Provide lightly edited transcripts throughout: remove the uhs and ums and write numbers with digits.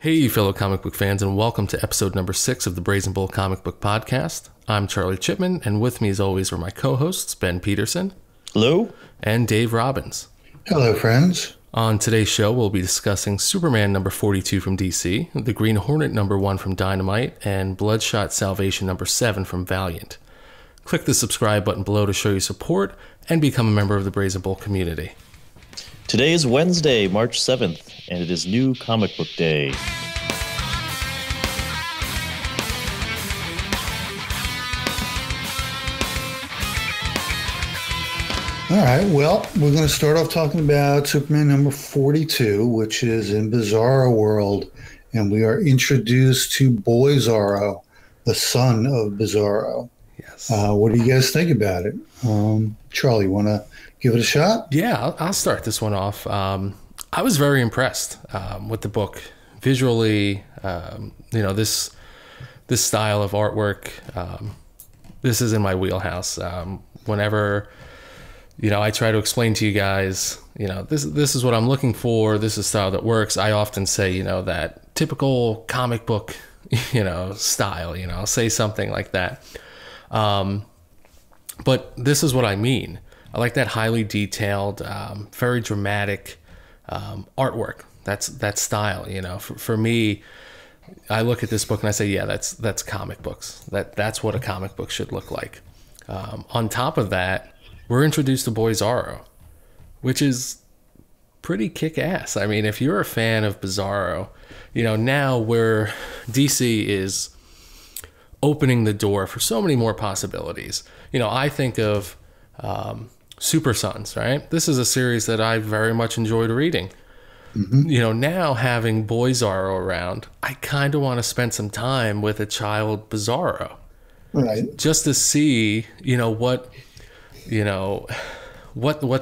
Hey, fellow comic book fans, and welcome to episode number 6 of the Brazen Comic Book Podcast. I'm Charlie Chipman, and with me, as always, are my co-hosts, Ben Peterson. Hello. And Dave Robbins. Hello, friends. On today's show, we'll be discussing Superman number 42 from DC, the Green Hornet number 1 from Dynamite, and Bloodshot Salvation number 7 from Valiant. Click the subscribe button below to show your support and become a member of the Brazen Bull community. Today is Wednesday, March 7th, and it is New Comic Book Day. All right, well, we're going to start off talking about Superman number 42, which is in Boyzarro world, and we are introduced to Boyzarro, the son of Boyzarro. Yes. What do you guys think about it? Charlie, want to give it a shot? Yeah, I'll start this one off. I was very impressed with the book. Visually, this style of artwork, this is in my wheelhouse. Whenever, I try to explain to you guys, this is what I'm looking for. This is style that works. I often say, that typical comic book, style, I'll say something like that. But this is what I mean. I like that highly detailed, very dramatic artwork. That's style. For me, I look at this book and I say, yeah, that's comic books. That's what a comic book should look like. On top of that, we're introduced to Boyzarro, which is pretty kick-ass. I mean, if you're a fan of Boyzarro, now where DC is opening the door for so many more possibilities. I think of Super Sons, right? This is a series that I very much enjoyed reading. Mm-hmm. Now having Boyzarro around, I kind of want to spend some time with a child Boyzarro. Right. Just to see, what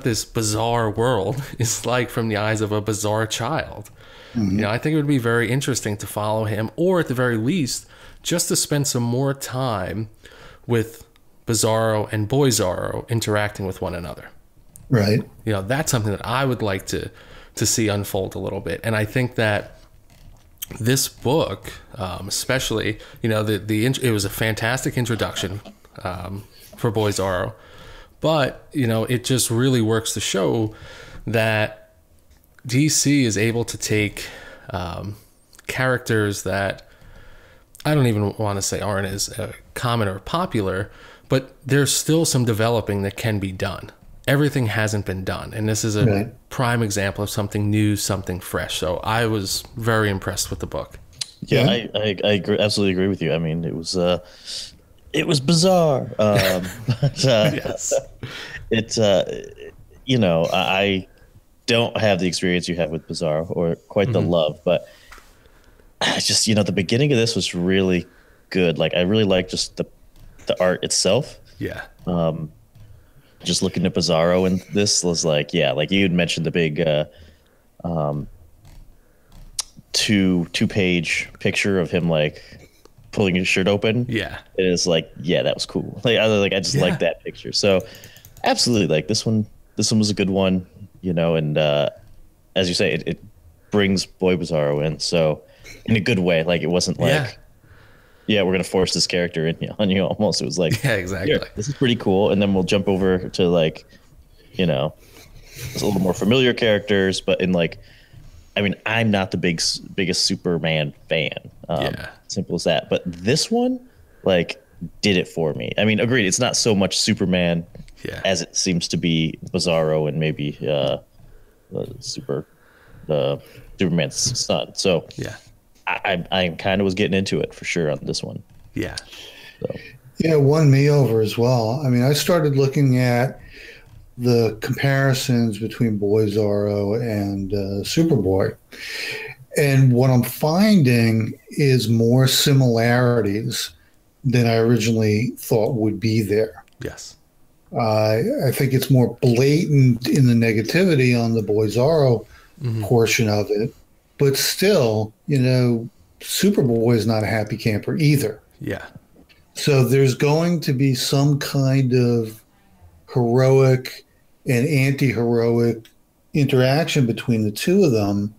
this bizarre world is like from the eyes of a bizarre child. Mm-hmm. I think it would be very interesting to follow him, or at the very least, just to spend some more time with Boyzarro and Boyzarro interacting with one another. Right. That's something that I would like to see unfold a little bit. And I think that this book, especially, it was a fantastic introduction for Boyzarro, but, it just really works to show that DC is able to take characters that I don't even want to say aren't as common or popular, but there's still some developing that can be done. Everything hasn't been done, and this is a prime example of something new, something fresh. So I was very impressed with the book. Yeah, I absolutely agree with you. I mean, it was bizarre. Yes. I don't have the experience you have with Boyzarro or quite the love, but I just, the beginning of this was really good. Like, I really liked just the art itself. Yeah. Just looking at Boyzarro, and this was like, yeah, like you had mentioned the big two-page picture of him like pulling his shirt open. Yeah. It is like, yeah, that was cool. I just like that picture. So absolutely, like this one was a good one, and as you say, it brings Boyzarro in. So in a good way, like it wasn't like, yeah, we're gonna force this character in on you. Almost, it was like, yeah, exactly. This is pretty cool, and then we'll jump over to like, a little more familiar characters, but in like, I mean, I'm not the biggest Superman fan. Simple as that. But this one, like, did it for me. I mean, agreed. It's not so much Superman as it seems to be Boyzarro and maybe Superman's son. So yeah. I kind of was getting into it for sure on this one. Yeah. So. Yeah, it won me over as well. I mean, I started looking at the comparisons between Boyzarro and Superboy. And what I'm finding is more similarities than I originally thought would be there. Yes. I think it's more blatant in the negativity on the Boyzarro portion of it. But still, Superboy is not a happy camper either. Yeah. So there's going to be some kind of heroic and anti-heroic interaction between the two of them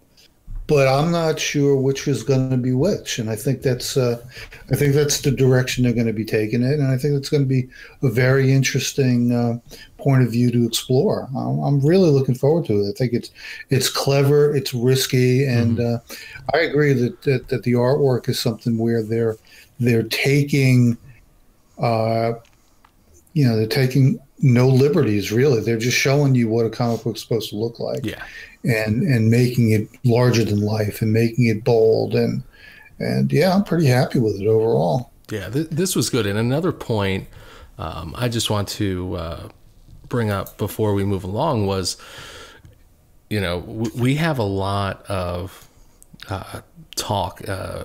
but I'm not sure which is going to be which. And I think that's the direction they're going to be taking it. And I think it's going to be a very interesting point of view to explore. I'm really looking forward to it. I think it's clever, it's risky, and I agree that the artwork is something where they're taking, they're taking no liberties, really. They're just showing you what a comic book's supposed to look like. Yeah. And making it larger than life and making it bold. And yeah, I'm pretty happy with it overall. Yeah, this was good. And another point I just want to bring up before we move along was, we have a lot of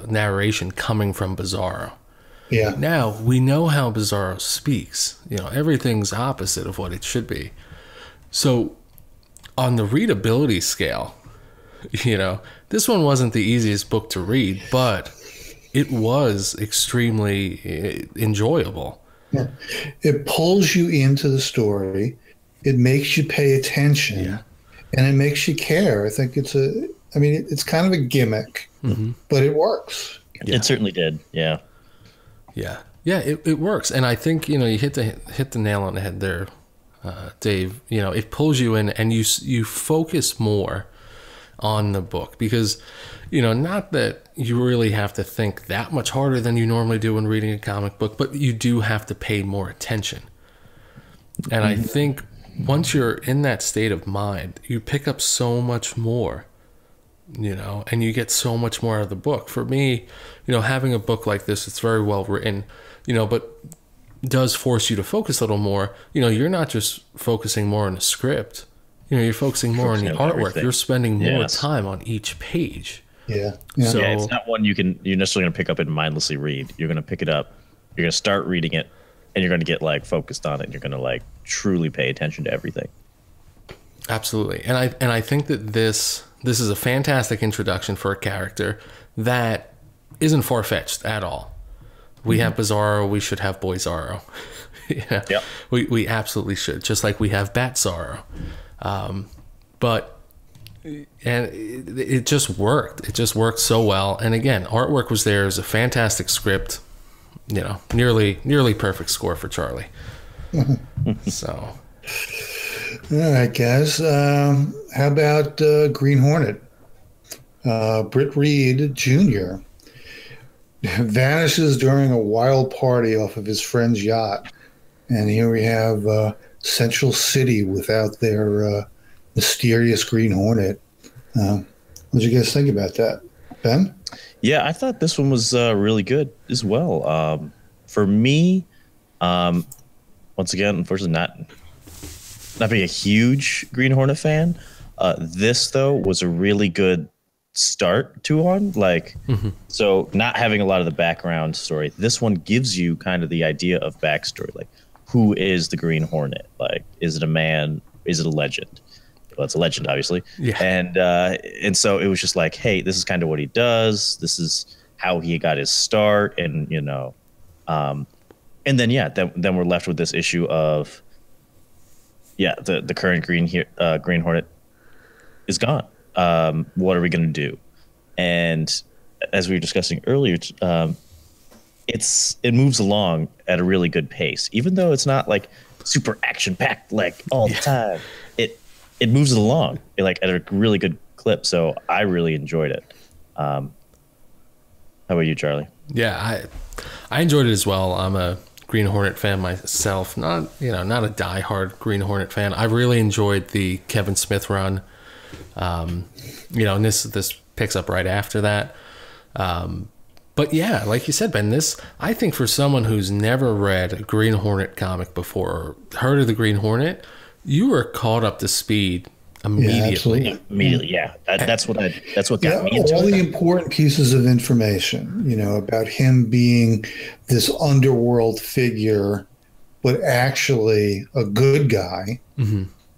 narration coming from Boyzarro. Yeah. Now, we know how Boyzarro speaks. Everything's opposite of what it should be. So, on the readability scale, this one wasn't the easiest book to read, but it was extremely enjoyable. Yeah. It pulls you into the story. It makes you pay attention, and it makes you care. I think it's kind of a gimmick, but it works. Yeah. It certainly did. Yeah. Yeah. Yeah, it works. And I think, you hit the nail on the head there, Dave. It pulls you in and you focus more on the book because, not that you really have to think that much harder than you normally do when reading a comic book, but you do have to pay more attention. And I think once you're in that state of mind, you pick up so much more, and you get so much more out of the book. For me, having a book like this, it's very well written, but does force you to focus a little more. You're not just focusing more on the script. You're focusing more on the artwork. Everything. You're spending more time on each page. Yeah. So it's not one you're necessarily going to pick up and mindlessly read. You're going to pick it up. You're going to start reading it, and you're going to get focused on it. And you're going to truly pay attention to everything. Absolutely. And I think that this is a fantastic introduction for a character that isn't far-fetched at all. We have Boyzarro, we should have Boyzarro. Yep. We absolutely should, just like we have Batzarro. It just worked. It just worked so well. And again, artwork was there. It was a fantastic script. Nearly perfect score for Charlie. So, all right, guys. How about Green Hornet? Britt Reed Jr. vanishes during a wild party off of his friend's yacht, and here we have Central City without their mysterious Green Hornet. What did you guys think about that, Ben? Yeah, I thought this one was really good as well. For me, once again, unfortunately, not being a huge Green Hornet fan. This though was a really good start to one. So not having a lot of the background story. This one gives you kind of the idea of backstory, who is the Green Hornet? Is it a man? Is it a legend? Well, it's a legend, obviously. Yeah. And so it was just hey, this is kind of what he does. This is how he got his start, and and then we're left with this issue of the current Green Hornet is gone. What are we going to do? And as we were discussing earlier, it moves along at a really good pace, even though it's not super action packed all the time. It moves it along at a really good clip. So I really enjoyed it. How about you, Charlie? Yeah, I enjoyed it as well. I'm a Green Hornet fan myself. Not a diehard Green Hornet fan. I really enjoyed the Kevin Smith run. And this picks up right after that. But yeah, like you said, Ben, I think for someone who's never read a Green Hornet comic before or heard of the Green Hornet, you were caught up to speed immediately. Yeah, immediately, yeah. That's what got me into all the important pieces of information, about him being this underworld figure, but actually a good guy,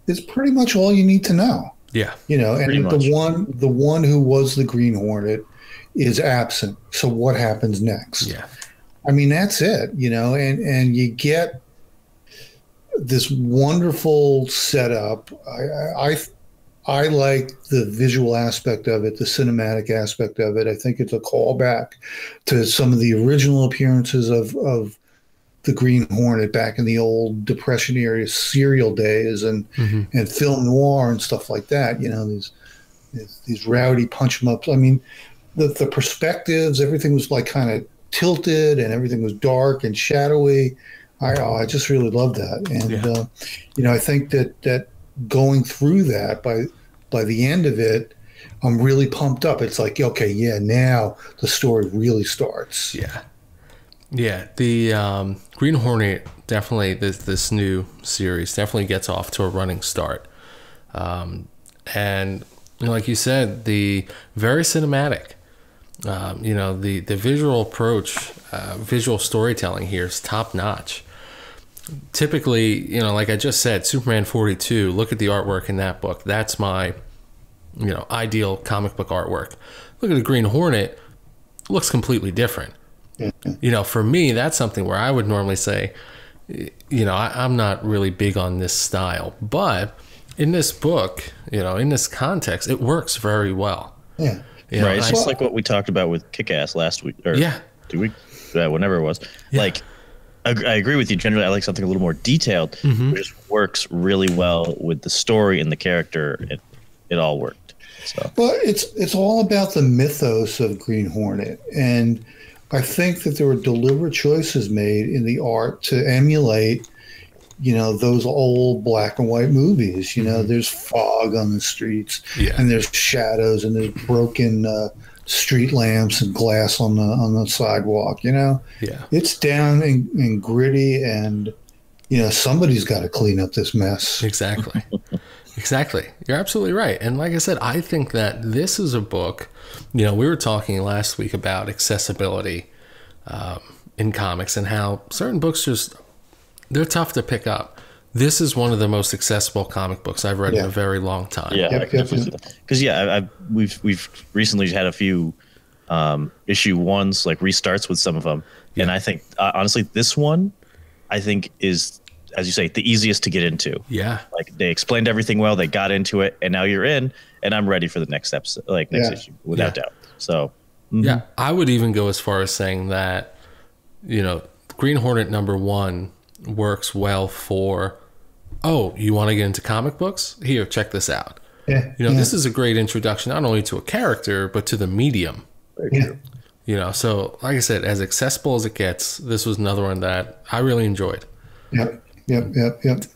is pretty much all you need to know. Yeah. And the one who was the Green Hornet is absent. So what happens next? Yeah. I mean, that's it, and you get this wonderful setup. I like the visual aspect of it, the cinematic aspect of it. I think it's a callback to some of the original appearances of the Green Hornet back in the old Depression era serial days and film noir and stuff like that. You know, these rowdy punch 'em ups. I mean, the perspectives, everything was like kind of tilted and everything was dark and shadowy. I just really love that. And, you know, I think that going through that by the end of it, I'm really pumped up. It's like, okay, yeah, now the story really starts. Yeah. Yeah, the Green Hornet definitely, this new series definitely gets off to a running start. And you know, like you said, the very cinematic, you know, the visual approach, visual storytelling here is top notch. Typically, you know, like I just said, Superman 42, look at the artwork in that book. That's my, you know, ideal comic book artwork. Look at the Green Hornet, looks completely different. You know, for me, that's something where I would normally say, you know, I'm not really big on this style. But in this book, you know, in this context, it works very well. Yeah. You know, right. It's just like what we talked about with Kick-Ass last week. Or 2 weeks? Whenever it was. Yeah. Like, I agree with you. Generally, I like something a little more detailed. It just works really well with the story and the character. It all worked. So. Well, it's all about the mythos of Green Hornet. And I think that there were deliberate choices made in the art to emulate, you know, those old black and white movies. You know, there's fog on the streets, and there's shadows, and there's broken street lamps and glass on the sidewalk. You know, it's down and gritty, and you know, somebody's got to clean up this mess. Exactly. Exactly. You're absolutely right. And like I said, I think that this is a book, you know, we were talking last week about accessibility in comics and how certain books just, they're tough to pick up. This is one of the most accessible comic books I've read in a very long time. Yeah. Because, we've recently had a few issue ones, like restarts with some of them. Yeah. And I think, honestly, this one, I think is, as you say, the easiest to get into. Yeah. Like they explained everything well, they got into it, and now you're in, and I'm ready for the next episode, like next issue, without doubt. So, yeah, I would even go as far as saying that, you know, Green Hornet #1 works well for, oh, you want to get into comic books? Here, check this out. Yeah. You know, this is a great introduction, not only to a character, but to the medium. Very true. You know, so like I said, as accessible as it gets, this was another one that I really enjoyed. Yep.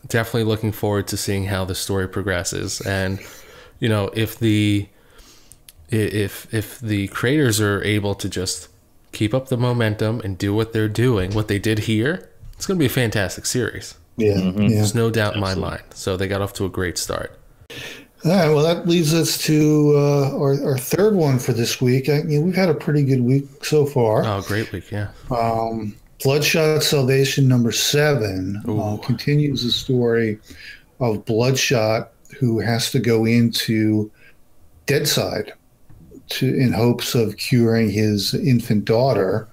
Definitely looking forward to seeing how the story progresses, and you know, if the creators are able to just keep up the momentum and do what they're doing, what they did here, it's going to be a fantastic series. There's no doubt in my mind. So they got off to a great start. All right, well, that leads us to our third one for this week. We've had a pretty good week so far. Oh, great week, yeah. Bloodshot Salvation #7 continues the story of Bloodshot, who has to go into Deadside in hopes of curing his infant daughter,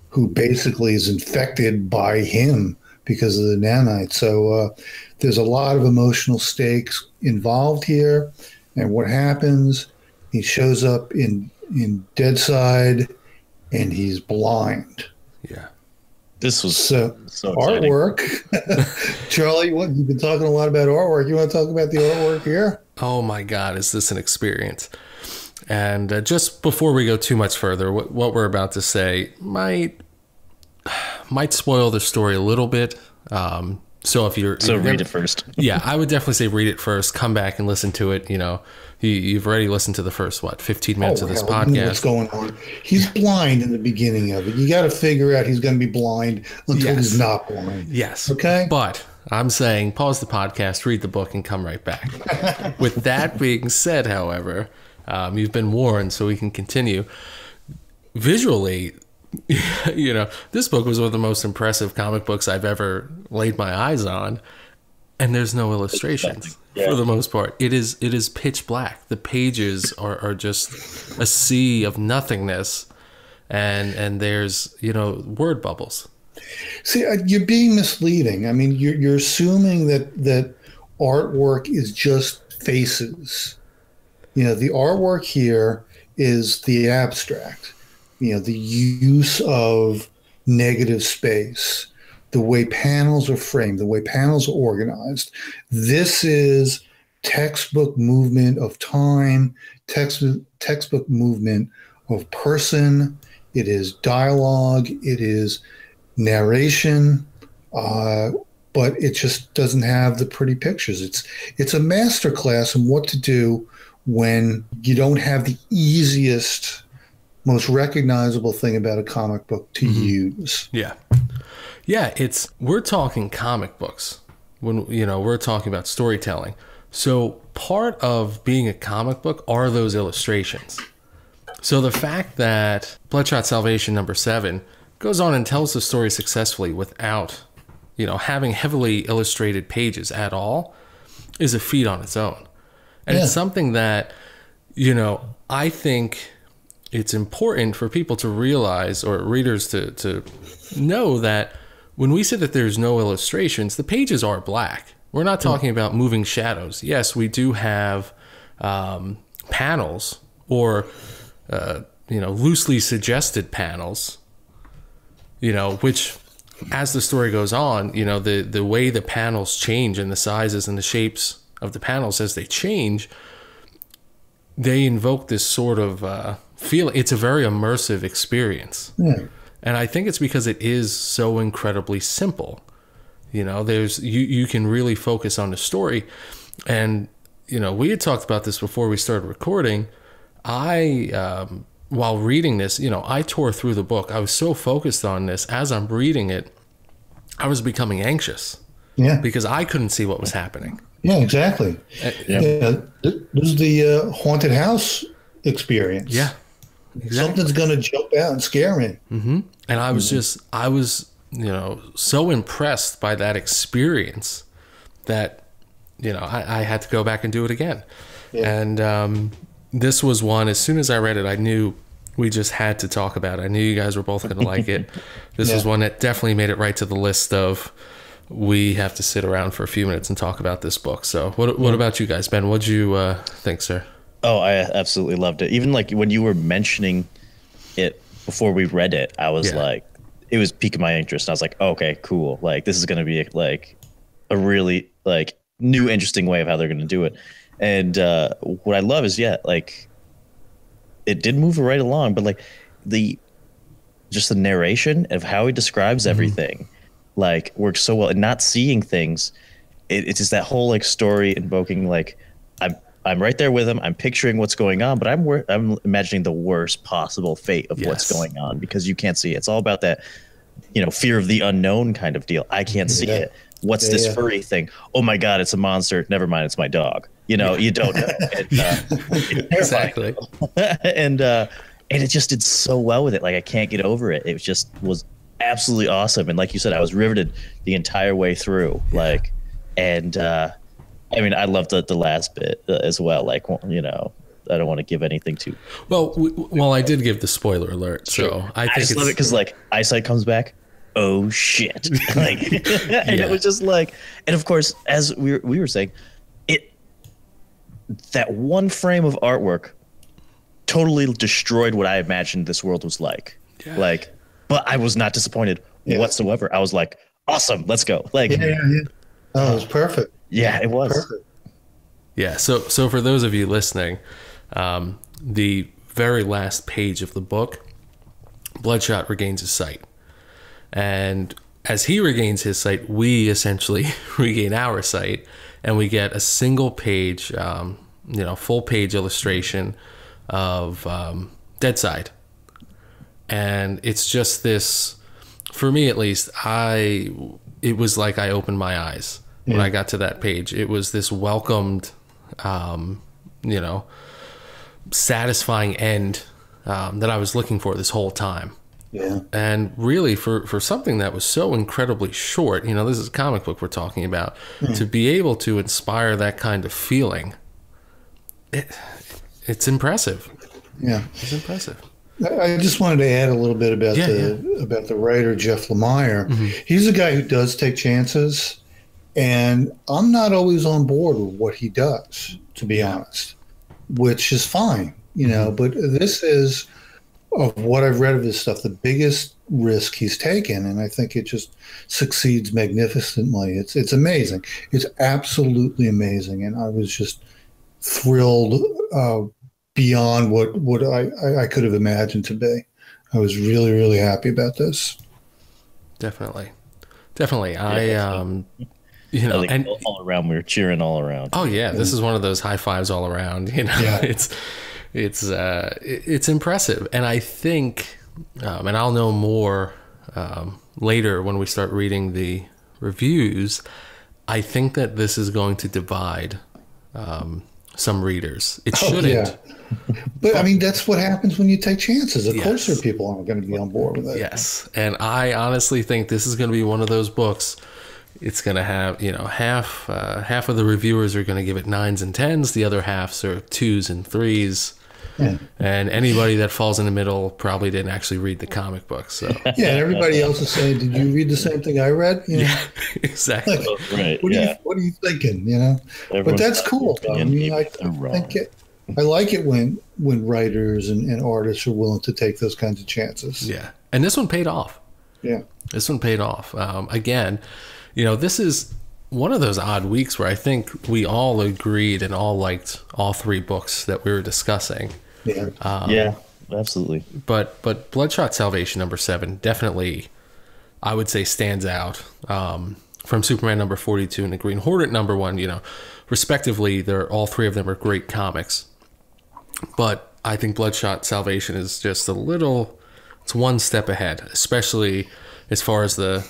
who basically is infected by him because of the nanite. So there's a lot of emotional stakes involved here. And what happens, he shows up in Deadside, and he's blind. Yeah. This was so exciting. Artwork. Charlie, you've been talking a lot about artwork. You want to talk about the artwork here? Oh my God, is this an experience? And just before we go too much further, what we're about to say might spoil the story a little bit. So if you're read it first. Yeah, I would definitely say read it first. Come back and listen to it. You know, you've already listened to the first 15 minutes of this podcast. What's going on? He's blind in the beginning of it. You got to figure out he's going to be blind until he's not blind. Yes. Okay. But I'm saying pause the podcast, read the book, and come right back. With that being said, however, you've been warned, so we can continue. Visually, you know, this book was one of the most impressive comic books I've ever laid my eyes on, and there's no illustrations for the most part. It is pitch black. The pages are just a sea of nothingness, and there's, you know, word bubbles. See, you're being misleading. I mean, you're assuming that artwork is just faces. The artwork here is the abstract. The use of negative space, the way panels are framed, the way panels are organized. This is textbook movement of time, textbook movement of person. It is dialogue. It is narration. But it just doesn't have the pretty pictures. It's a masterclass in what to do when you don't have the easiest, most recognizable thing about a comic book to use. Yeah. Yeah, we're talking comic books when we're talking about storytelling. So part of being a comic book are those illustrations. So the fact that Bloodshot Salvation #7 goes on and tells the story successfully without having heavily illustrated pages at all is a feat on its own. And it's something that, I think it's important for people to realize, or readers to know, that when we say that there's no illustrations, the pages are black. We're not talking about moving shadows. Yes, we do have panels or, loosely suggested panels, which, as the story goes on, the way the panels change and the sizes and the shapes of the panels as they change, they invoke this sort of feeling. It's a very immersive experience. Yeah. And I think it's because it is so incredibly simple. You can really focus on the story. And, we had talked about this before we started recording. While reading this, I tore through the book. I was so focused on this. As I'm reading it, I was becoming anxious. Yeah. Because I couldn't see what was happening. Yeah, exactly. Yeah. This is the haunted house experience. Yeah. Exactly. Something's going to jump out and scare me. Mm-hmm. And I was so impressed by that experience that, I had to go back and do it again. Yeah. And this was one, as soon as I read it, I knew we just had to talk about it. I knew you guys were both going to like it. This was one that definitely made it right to the list of, we have to sit around for a few minutes and talk about this book. So what about you guys? Ben, what'd you think, sir? Oh, I absolutely loved it. Even like when you were mentioning it before we read it, I was like, it was piquing my interest. And I was like, oh, okay, cool. Like, this is going to be like a really like new, interesting way of how they're going to do it. And what I love is, like, it did move right along, but like just the narration of how he describes everything, like, works so well. And not seeing things, it's just that whole like story invoking, like, I'm right there with him. I'm picturing what's going on, but I'm imagining the worst possible fate of what's going on, because you can't see it. It's all about that, fear of the unknown kind of deal. I can't see it. What's this furry thing? Oh my God, it's a monster. Never mind, it's my dog. You don't know. Exactly. And it just did so well with it. Like, I can't get over it. It just was absolutely awesome. And like you said, I was riveted the entire way through. Like, and I mean, I loved the last bit as well. Like, I don't want to give anything too. Well, I did give the spoiler alert. So I think just love it because, like, eyesight comes back. Oh shit! Like, and it was just like, and of course, as we were saying, that one frame of artwork totally destroyed what I imagined this world was like. Yeah. Like, but I was not disappointed whatsoever. I was like, awesome, let's go. Like, oh, it was perfect. Yeah, it was. Perfect. Yeah. So for those of you listening, the very last page of the book, Bloodshot regains his sight. And as he regains his sight, we essentially regain our sight, and we get a single page, full page illustration of Deadside. And it's just this, for me at least, it was like I opened my eyes when I got to that page. It was this welcomed, satisfying end that I was looking for this whole time. Yeah. And really, for something that was so incredibly short, this is a comic book we're talking about, to be able to inspire that kind of feeling, it's impressive. Yeah. It's impressive. I just wanted to add a little bit about the writer, Jeff Lemire. Mm-hmm. He's a guy who does take chances. And I'm not always on board with what he does, to be honest, which is fine, but this is, of what I've read of his stuff, the biggest risk he's taken, and I think it just succeeds magnificently. It's amazing. It's absolutely amazing, and I was just thrilled beyond what I could have imagined to be. I was really, really happy about this. Definitely. And all around, we were cheering all around. Oh yeah, this is one of those high fives all around. It's impressive, and I think, and I'll know more later when we start reading the reviews. I think that this is going to divide some readers. It shouldn't. Yeah. But I mean, that's what happens when you take chances. Of course, there are people aren't going to be on board with it. Yes, and I honestly think this is going to be one of those books. It's going to have, half of the reviewers are going to give it 9s and 10s. The other halves are 2s and 3s. Yeah. And anybody that falls in the middle probably didn't actually read the comic book. So yeah, and everybody else is saying, "Did you read the same thing I read?" Yeah, exactly. Like, right. What are you thinking? But that's cool. I mean, I like it when writers and artists are willing to take those kinds of chances. Yeah, and this one paid off. Yeah, this one paid off. Again, this is one of those odd weeks where I think we all agreed and all liked all 3 books that we were discussing. Yeah. Yeah, absolutely. But Bloodshot Salvation #7 definitely, I would say, stands out from Superman #42 and the Green Hornet #1. Respectively, all 3 of them are great comics. But I think Bloodshot Salvation is just it's one step ahead, especially as far as the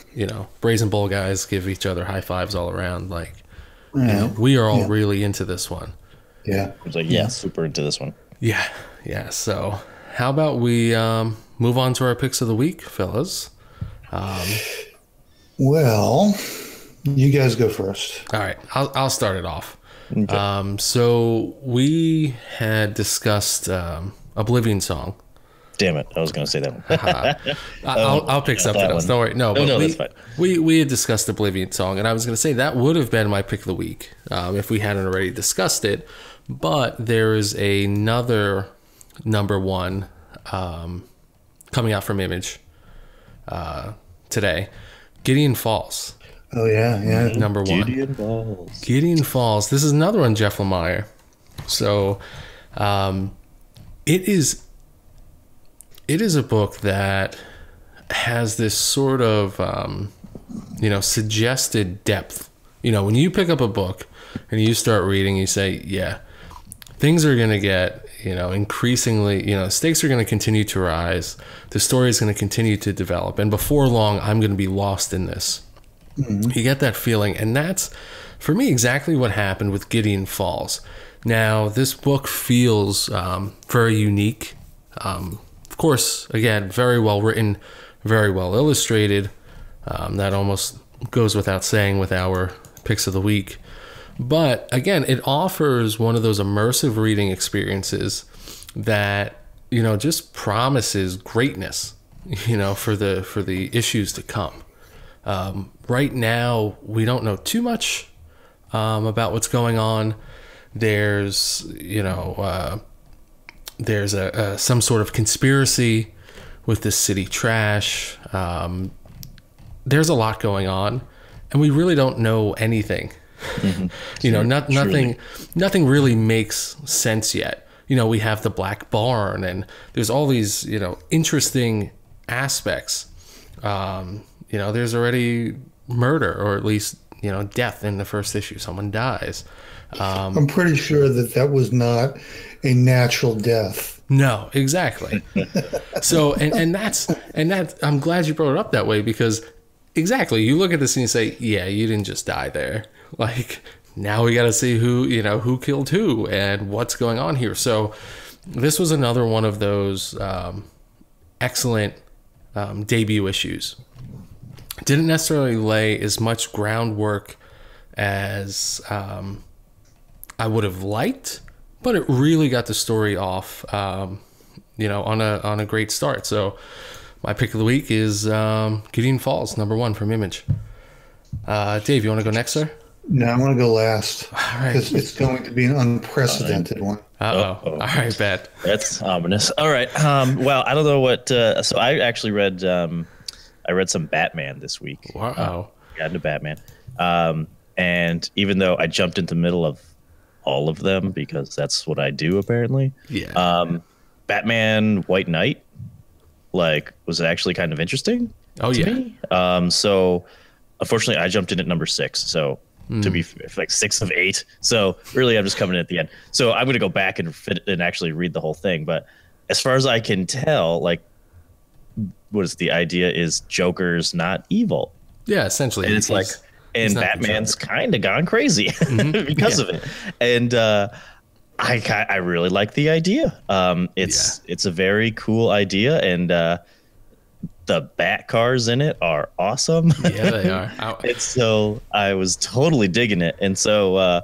Brazen Bull guys give each other high fives all around. Like, we are all really into this one. Yeah, it's like super into this one. Yeah. So how about we move on to our picks of the week, fellas? Well, you guys go first. All right, I'll start it off. Okay. So we had discussed Oblivion Song. Damn it, I was going to say that one. I'll pick something else. Don't worry. No, that's fine. We had discussed Oblivion Song, and I was going to say that would have been my pick of the week if we hadn't already discussed it. But there is another #1 coming out from Image today, Gideon Falls. Oh yeah. #1. Gideon Falls. This is another one, Jeff Lemire. So, it is a book that has this sort of, suggested depth. When you pick up a book and you start reading, you say, yeah, things are going to get, increasingly, stakes are going to continue to rise. The story is going to continue to develop. And before long, I'm going to be lost in this. Mm-hmm. You get that feeling. And that's, for me, exactly what happened with Gideon Falls. Now, this book feels very unique. Of course, again, very well written, very well illustrated. That almost goes without saying with our picks of the week. But again, it offers one of those immersive reading experiences that, just promises greatness, for the issues to come. Right now, we don't know too much about what's going on. There's, some sort of conspiracy with this city trash. There's a lot going on, and we really don't know anything. Mm-hmm. Nothing really makes sense yet. We have the Black Barn, and there's all these, interesting aspects. There's already murder, or at least, death in the first issue. Someone dies. I'm pretty sure that was not a natural death. No, exactly. So, and that's I'm glad you brought it up that way, because exactly, you look at this and you say, yeah, you didn't just die there. Like, now we got to see who killed who and what's going on here. So this was another one of those excellent debut issues. Didn't necessarily lay as much groundwork as I would have liked, but it really got the story off, on a great start. So my pick of the week is Gideon Falls, #1 from Image. Dave, you want to go next, sir? No, I want to go last All right. because it's going to be an unprecedented one. Uh-oh. All right, bad. That's ominous. All right. Well, I don't know what. So I actually read. I read some Batman this week. Wow. Got into Batman. And even though I jumped into the middle of all of them because that's what I do apparently. Yeah. Batman White Knight, like, was actually kind of interesting. Oh yeah. Me. So unfortunately, I jumped in at number 6. So. To be like 6 of 8. So really, I'm just coming in at the end. So I'm going to go back and actually read the whole thing. But as far as I can tell, like, what is the idea is Joker's not evil. Yeah, essentially. And it's like, and Batman's kind of gone crazy because of it. And I really like the idea. It's a very cool idea. And the Bat cars in it are awesome. Yeah, they are. And so I was totally digging it. And so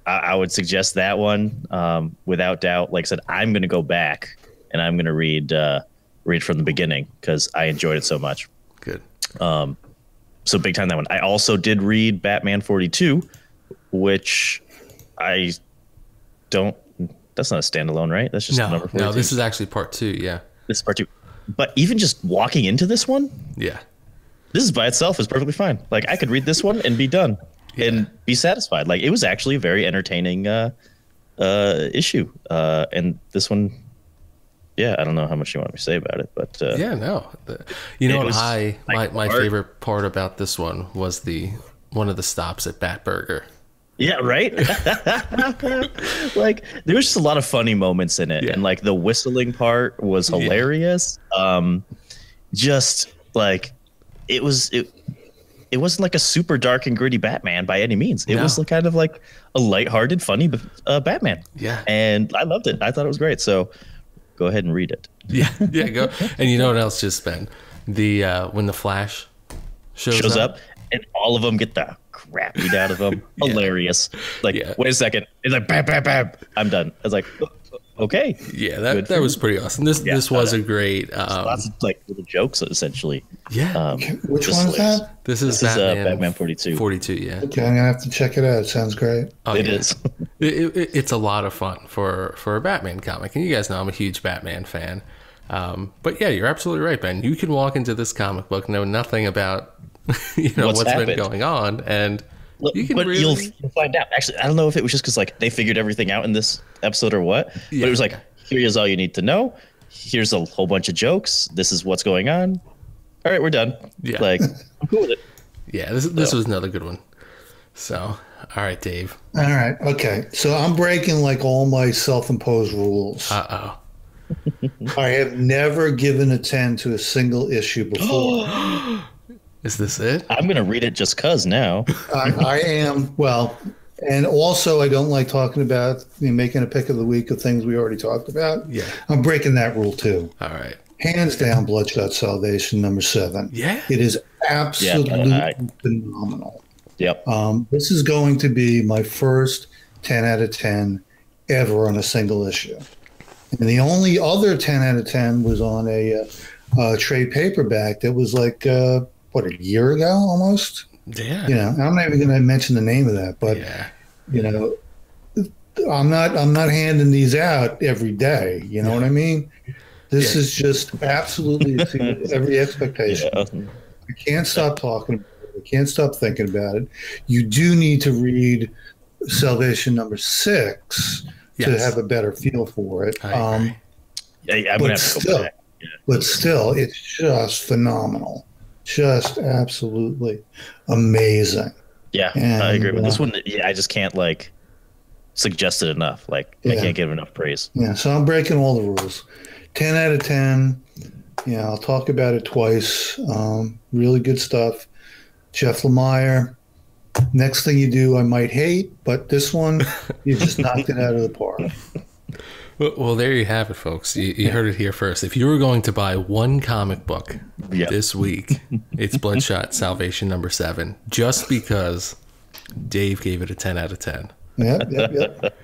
I would suggest that one without doubt. Like I said, I'm going to go back and I'm going to read from the beginning because I enjoyed it so much. Good. So big time that one. I also did read Batman 42, which I don't. That's not a standalone, right? That's just number 42. No, this is actually part 2. Yeah. This is part 2. But even just walking into this one, yeah, this is by itself is perfectly fine. Like I could read this one and be done and be satisfied. Like it was actually a very entertaining issue. And this one, yeah, I don't know how much you want me to say about it, but yeah, no, you know what? My favorite part about this one was one of the stops at Bat Burger. Yeah, right. Like there was just a lot of funny moments in it, and like the whistling part was hilarious. Just like it wasn't like a super dark and gritty Batman by any means. It was kind of like a lighthearted, funny Batman. Yeah, and I loved it. I thought it was great. So go ahead and read it. Yeah, go. And you know what else just been when the Flash shows up, and all of them get the crap beat out of them. Hilarious. Like, wait a second. It's like bam, bam, bam. I'm done. I was like, okay. Yeah, that was pretty awesome. This was a great. Lots of like little jokes essentially. Yeah. Which one is that? This is Batman 42. 42. Yeah. Okay, I'm gonna have to check it out. It sounds great. Oh, it is. It's a lot of fun for a Batman comic, and you guys know I'm a huge Batman fan. But yeah, you're absolutely right, Ben. You can walk into this comic book, know nothing about what's been going on, and you can really... you'll find out. Actually, I don't know if it was just because like they figured everything out in this episode or what, but it was like, here's all you need to know. Here's a whole bunch of jokes. This is what's going on. All right, we're done. Yeah, like I'm cool with it. Yeah, this was another good one. So, all right, Dave. All right, okay. So I'm breaking like all my self-imposed rules. I have never given a 10 to a single issue before. Is this it? I'm going to read it just because now. I am. Well, and also I don't like talking about making a pick of the week of things we already talked about. Yeah. I'm breaking that rule too. All right. Hands down, Bloodshot Salvation number 7. Yeah. It is absolutely phenomenal. Yep. This is going to be my first 10 out of 10 ever on a single issue. And the only other 10 out of 10 was on a trade paperback that was like, a year ago almost? Yeah. I'm not even going to mention the name of that, but, I'm not handing these out every day. You know what I mean? This is just absolutely exceeded every expectation. I can't stop talking about it. I can't stop thinking about it. You do need to read Salvation number 6 to have a better feel for it. I'm going to have to go back. But still, it's just phenomenal. Just absolutely amazing. Yeah, and, I agree with this one. I just can't like suggest it enough. Like I can't give enough praise. Yeah, so I'm breaking all the rules. 10 out of 10. I'll talk about it twice. Really good stuff. Jeff Lemire. Next thing you do, I might hate, but this one, you just knocked it out of the park. Well, there you have it, folks. You heard it here first. If you were going to buy one comic book this week, it's Bloodshot Salvation number 7, just because Dave gave it a 10 out of 10. Yep.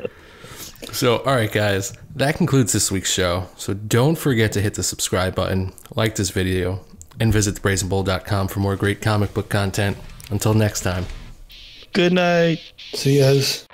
So, all right, guys, that concludes this week's show. So don't forget to hit the subscribe button, like this video, and visit thebrazenbull.com for more great comic book content. Until next time. Good night. See you guys.